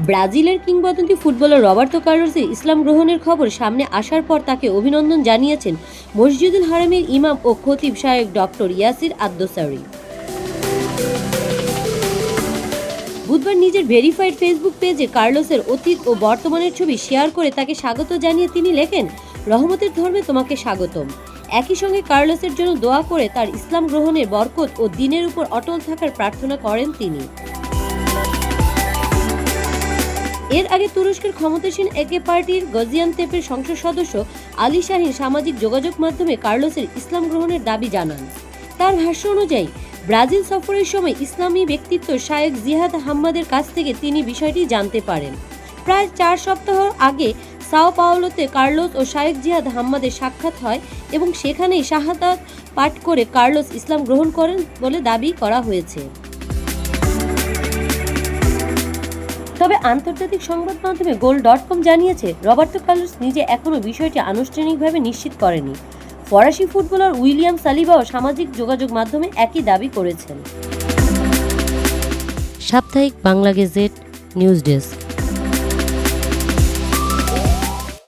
ব্রাজিলের কিংবদন্তি footballer Roberto কার্লোসের ইসলাম গ্রহণের খবর সামনে আসার পর তাকে অভিনন্দন জানিয়েছেন মসজিদুল হারামের ইমাম ও খতিব শায়েখ ডক্টর ইয়াসির আদ-দোসারি। বুধবার নিজের ভেরিফাইড ফেসবুক পেজে কার্লোসের অতীত ও বর্তমানের ছবি শেয়ার করে তাকে স্বাগত জানিয়ে তিনি লেখেন, রহমতের ধর্মে তোমাকে স্বাগতম। একই সঙ্গে কার্লোসের জন্য দোয়া করে তার ইসলাম গ্রহণের বরকত ও দ্বীনের উপর অটল থাকার প্রার্থনা করেন তিনি। এর আগে তুরস্কের ক্ষমতাসীন একে পার্টির গাজিয়ান্তেপের সংসদ সদস্য আলী শাহিন সামাজিক যোগাযোগ মাধ্যমে কার্লোসের ইসলাম গ্রহণের দাবি জানান। তার ভাষ্য অনুযায়ী ব্রাজিল সফরের সময় ইসলামী ব্যক্তিত্ব শায়েখ জিহাদ হাম্মাদের কাছ থেকে তিনি বিষয়টি জানতে পারেন। প্রায় 4 সপ্তাহ আগে সাও পাওলোতে কার্লোস ও শায়েখ জিহাদ হাম্মাদের সাক্ষাৎ হয় এবং সেখানেই শাহাদাত পাঠ করে কার্লোস ইসলাম গ্রহণ করেন বলে দাবি করা হয়েছে। তবে আন্তর্জাতিক সংবাদ মাধ্যমে গোল.কম জানিয়েছে, রবার্তো কার্লোস নিজে এখনও বিষয়টি আনুষ্ঠানিকভাবে নিশ্চিত করেনি। ফরাসি ফুটবলার উইলিয়াম সালিবাও সামাজিক যোগাযোগ মাধ্যমে একই দাবি করেছেন। সাপ্তাহিক বাংলা গেজেট নিউজ ডেস্ক।